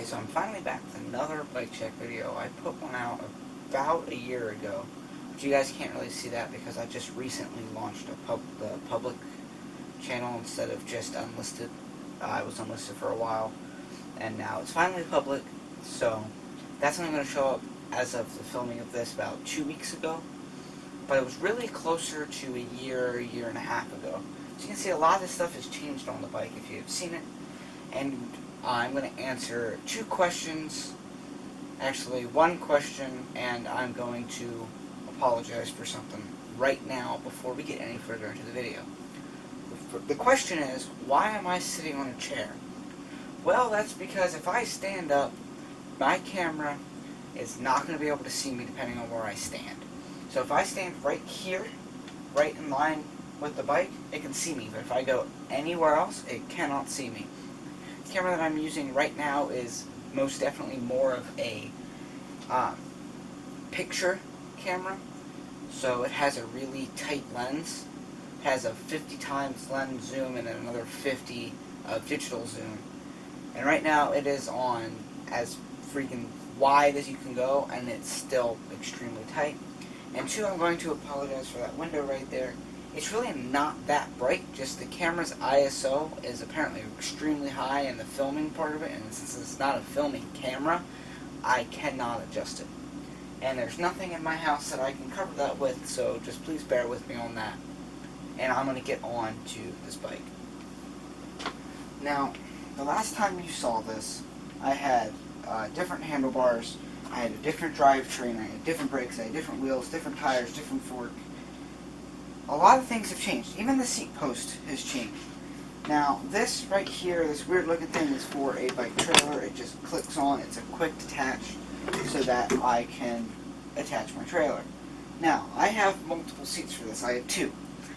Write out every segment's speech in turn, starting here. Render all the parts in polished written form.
so I'm finally back with another bike check video. I put one out about a year ago, but you guys can't really see that because I just recently launched the public channel instead of just unlisted. I was unlisted for a while, and now it's finally public, so that's only going to show up as of the filming of this about 2 weeks ago, but it was really closer to a year and a half ago. So you can see a lot of this stuff has changed on the bike if you've seen it, and I'm going to answer 2 questions, actually 1 question, and I'm going to apologize for something right now before we get any further into the video. The question is, why am I sitting on a chair? Well, that's because if I stand up, my camera is not going to be able to see me depending on where I stand. So if I stand right here, right in line with the bike, it can see me, but if I go anywhere else, it cannot see me. The camera that I'm using right now is most definitely more of a picture camera, so it has a really tight lens. It has a 50 times lens zoom and then another 50 of digital zoom, and right now it is on as freaking wide as you can go, and it's still extremely tight. And 2, I'm going to apologize for that window right there. It's really not that bright, just the camera's ISO is apparently extremely high in the filming part of it, and since it's not a filming camera, I cannot adjust it. And there's nothing in my house that I can cover that with, so just please bear with me on that. And I'm going to get on to this bike. Now, the last time you saw this, I had different handlebars, I had a different drivetrain, I had different brakes, I had different wheels, different tires, different fork. A lot of things have changed. Even the seat post has changed. Now, this right here, this weird looking thing is for a bike trailer. It just clicks on. It's a quick detach so that I can attach my trailer. Now, I have multiple seats for this. I have 2.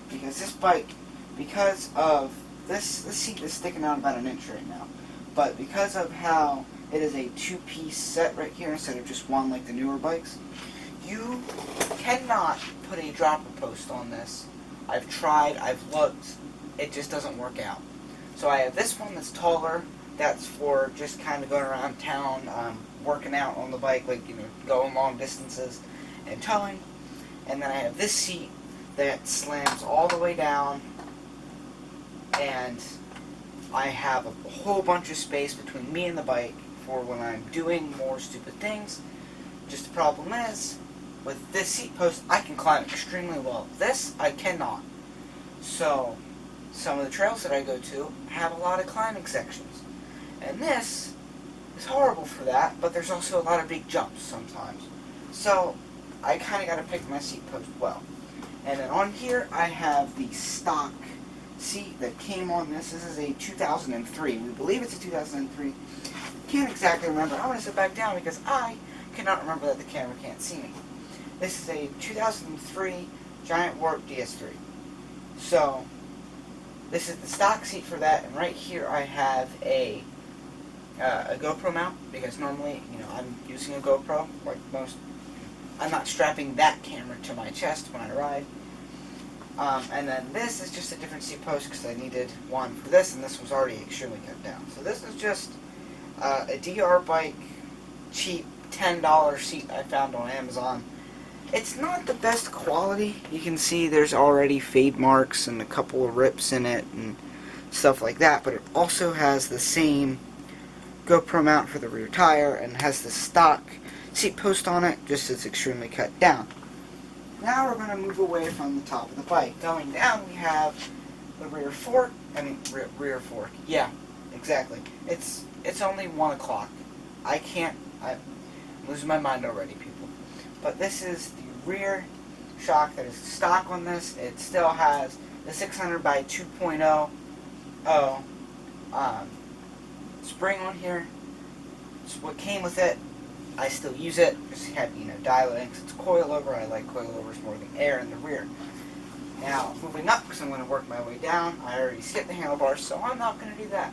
Because this bike, because of this seat is sticking out about 1 inch right now. But because of how it is a 2-piece set right here instead of just one like the newer bikes, you cannot put a dropper post on this. I've tried, I've looked, it just doesn't work out. So I have this one that's taller, that's for just kind of going around town, working out on the bike, like, going long distances and towing. And then I have this seat that slams all the way down, and I have a whole bunch of space between me and the bike for when I'm doing more stupid things. Just the problem is, with this seat post, I can climb extremely well. This, I cannot. So, some of the trails that I go to have a lot of climbing sections. And this is horrible for that, but there's also a lot of big jumps sometimes. So, I kind of got to pick my seat post well. And then on here, I have the stock seat that came on this. This is a 2003. We believe it's a 2003. Can't exactly remember. I want to sit back down because I cannot remember that the camera can't see me. This is a 2003 Giant Warp DS3. So, this is the stock seat for that, and right here I have a GoPro mount, because normally, I'm using a GoPro, like most. I'm not strapping that camera to my chest when I ride. And then this is just a different seat post, because I needed one for this, and this was already extremely cut down. So this is just a DR bike, cheap, $10 seat I found on Amazon. It's not the best quality. You can see there's already fade marks and a couple of rips in it and stuff like that, but it also has the same GoPro mount for the rear tire and has the stock seat post on it, just it's extremely cut down. Now we're going to move away from the top of the bike. Going down, we have the rear fork. Rear fork. Yeah, exactly. It's only 1 o'clock. I'm losing my mind already, people. But this is the rear shock that is stock on this. It still has the 600 by 2.0 spring on here. It's what came with it. I still use it. Just had dial it in because it's coilover. I like coilovers more than air in the rear. Now moving up, because I'm going to work my way down. I already skipped the handlebars, so I'm not going to do that.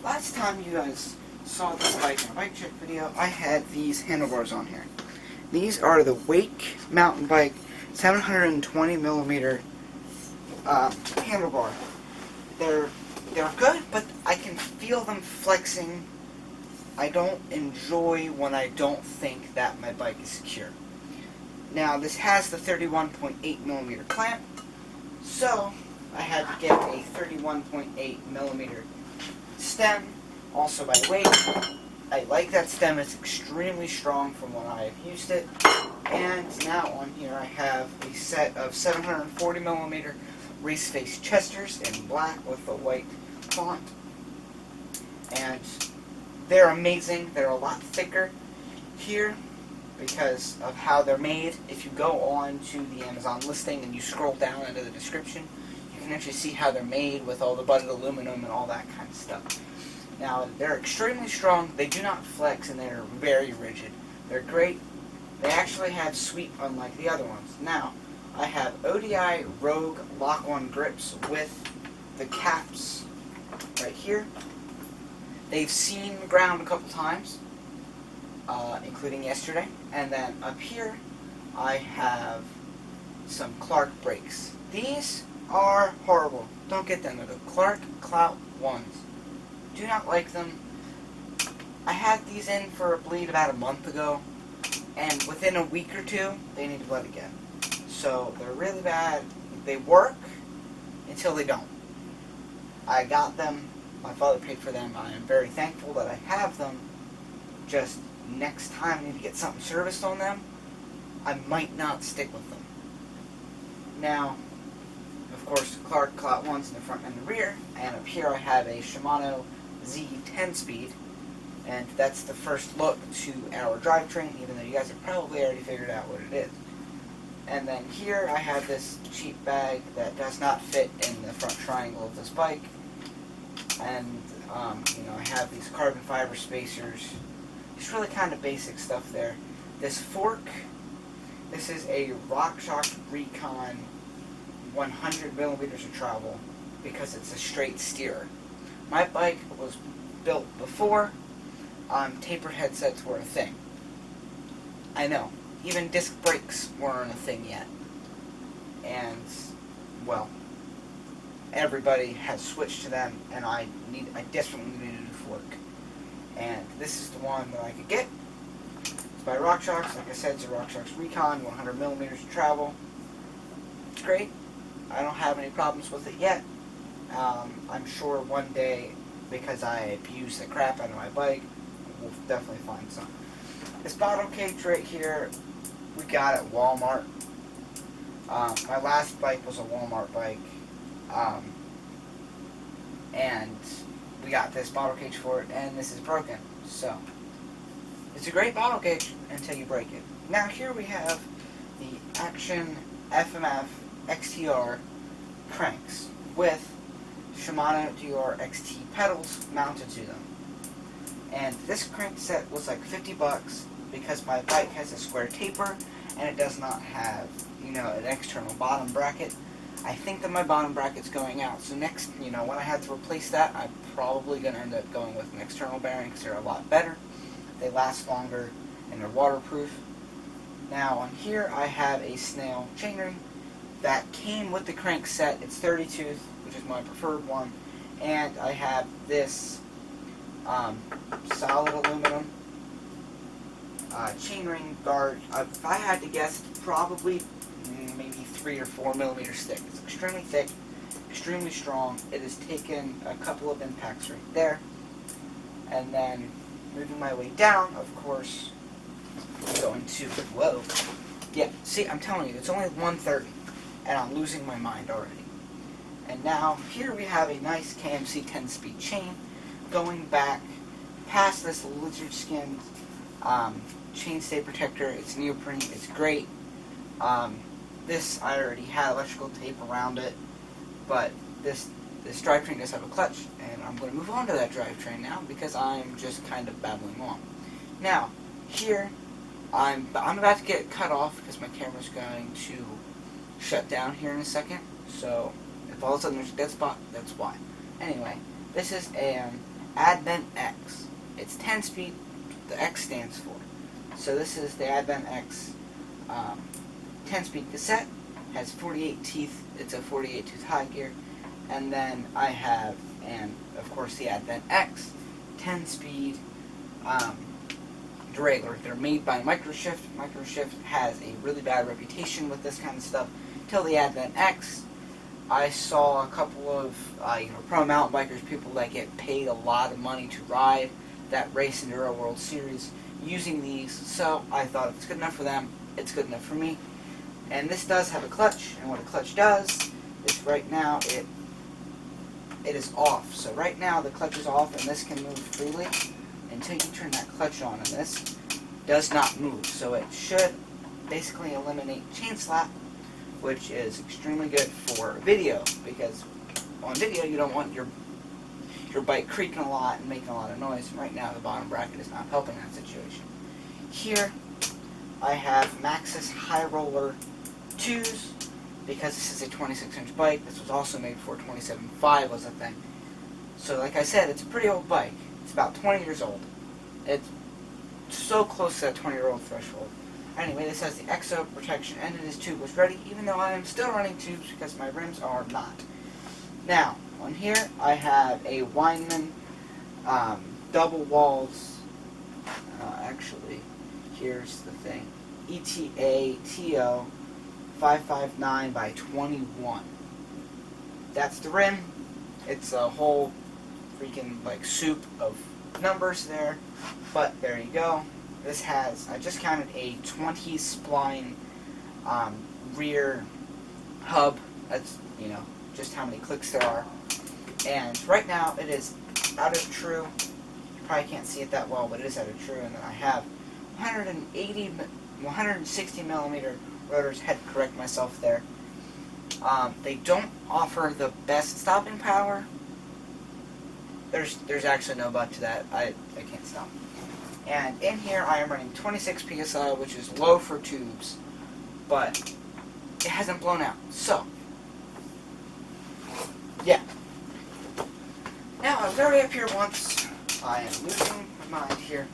Last time you guys saw this bike in a bike check video, I had these handlebars on here. These are the Wake mountain bike 720mm handlebar. They're good, but I can feel them flexing I don't enjoy when I don't think that my bike is secure. Now, this has the 31.8mm clamp, so I had to get a 31.8mm stem. Also, by the way, I like that stem. It's extremely strong from when I have used it. And now on here I have a set of 740mm race face chesters in black with the white font. And they're amazing. They're a lot thicker here because of how they're made. If you go on to the Amazon listing and you scroll down into the description, you can actually see how they're made with all the budded aluminum and all that kind of stuff. Now, they're extremely strong. They do not flex, and they're very rigid. They're great. They actually have sweep, unlike the other ones. Now, I have ODI Rogue lock-on grips with the caps right here. They've seen the ground a couple times, including yesterday. And then up here, I have some Clark brakes. These are horrible. Don't get them. They're the Clark Clout ones. Do not like them. I had these in for a bleed about a month ago, and within a week or two, they need to blood again. So they're really bad. They work until they don't. I got them. My father paid for them. I am very thankful that I have them. Just next time I need to get something serviced on them, I might not stick with them. Now, of course, Clark Clout ones in the front and the rear, and up here I have a Shimano Z10 speed, and that's the first look to our drivetrain, even though you guys have probably already figured out what it is. And then here I have this cheap bag that does not fit in the front triangle of this bike, and I have these carbon fiber spacers. Just really kind of basic stuff there. This fork, this is a RockShox Recon 100mm of travel because it's a straight steerer. My bike was built before tapered headsets were a thing. I know. Even disc brakes weren't a thing yet. And, well, everybody has switched to them, and I desperately needed a new fork. And this is the one that I could get. It's by RockShox. Like I said, it's a RockShox Recon, 100mm of travel. It's great. I don't have any problems with it yet. I'm sure one day, because I abuse the crap out of my bike, we'll definitely find some. This bottle cage right here, we got at Walmart. My last bike was a Walmart bike, and we got this bottle cage for it, and this is broken. So, it's a great bottle cage until you break it. Now here we have the Action FMF XTR cranks with Shimano DR XT pedals mounted to them. And this crank set was like $50 because my bike has a square taper and it does not have, an external bottom bracket. I think that my bottom bracket's going out, so next, when I have to replace that, I'm probably going to end up going with an external bearing because they're a lot better. They last longer and they're waterproof. Now on here I have a snail chainring that came with the crank set. It's 30 tooth, which is my preferred one, and I have this solid aluminum chainring guard. If I had to guess, it's probably maybe 3 or 4mm thick. It's extremely thick, extremely strong. It has taken a couple of impacts right there. And then moving my way down, of course, I'm going to, whoa. Yeah, see, I'm telling you, it's only 1:30, and I'm losing my mind already. And now, here we have a nice KMC 10-speed chain going back past this lizard skin chainstay protector. It's neoprene, it's great. This, I already had electrical tape around it, but this drivetrain does have a clutch, and I'm going to move on to that drivetrain now because I'm just kind of babbling on. Now, here, I'm about to get cut off because my camera's going to shut down here in a second, so if all of a sudden there's a dead spot, that's why. Anyway, this is an Advent X. It's 10 speed, the X stands for. So this is the Advent X 10-speed cassette, has 48 teeth, it's a 48 tooth high gear, and then I have, and of course the Advent X 10-speed derailleur. They're made by Microshift. Microshift has a really bad reputation with this kind of stuff. Till the Advent X, I saw a couple of pro mountain bikers, people that get paid a lot of money to ride that Race Enduro World Series, using these. So I thought if it's good enough for them, it's good enough for me. And this does have a clutch, and what a clutch does is right now it is off. So right now the clutch is off, and this can move freely until you turn that clutch on, and this does not move. So it should basically eliminate chain slap, which is extremely good for video, because on video you don't want your bike creaking a lot and making a lot of noise. And right now the bottom bracket is not helping that situation. Here I have Maxxis High Roller 2s, because this is a 26-inch bike. This was also made before 27.5 was a thing. So like I said, it's a pretty old bike. It's about 20 years old. It's so close to that 20-year-old threshold. Anyway, this has the EXO protection, and it is tubeless ready, even though I am still running tubes because my rims are not. Now, on here I have a Weinmann double walls. Actually, here's the thing. ETA TO 559 by 21. That's the rim. It's a whole freaking soup of numbers there, but there you go. This has, I just counted, a 20 spline rear hub. That's, just how many clicks there are. And right now it is out of true. You probably can't see it that well, but it is out of true. And then I have 160 millimeter rotors. Had to correct myself there. They don't offer the best stopping power. There's actually no but to that. I can't stop. And in here I am running 26 PSI, which is low for tubes, but it hasn't blown out. So, yeah. Now, I was already up here once. I am losing my mind here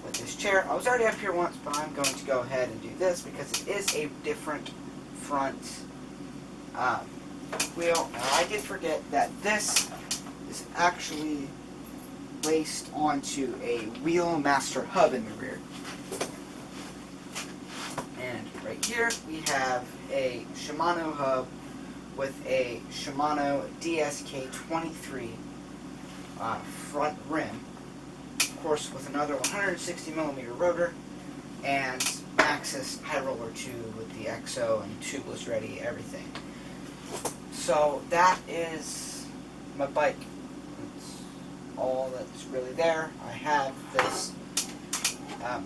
with this chair. I was already up here once, but I'm going to go ahead and do this because it is a different front wheel. Now, I did forget that this is actually laced onto a Wheelmaster hub in the rear. And right here we have a Shimano hub with a Shimano DSK23 front rim, of course with another 160 millimeter rotor, and Maxxis High Roller 2 with the EXO and tubeless ready, everything. So that is my bike. All that's really there. I have this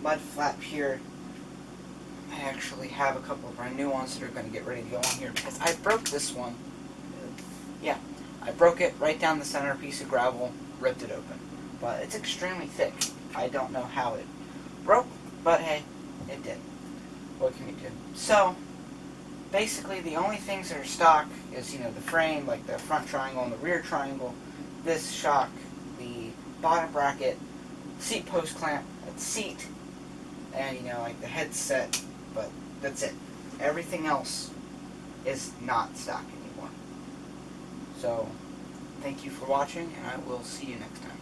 mud flap here. I actually have a couple of brand new ones that are going to get ready to go on here because I broke this one. Yeah, I broke it right down the center, piece of gravel, ripped it open. But it's extremely thick. I don't know how it broke, but hey, it did. What can we do? So, basically the only things that are stock is, the frame, like the front triangle and the rear triangle, this shock, the bottom bracket, seat post clamp, that seat, and like the headset, but that's it. Everything else is not stock anymore. So, thank you for watching, and I will see you next time.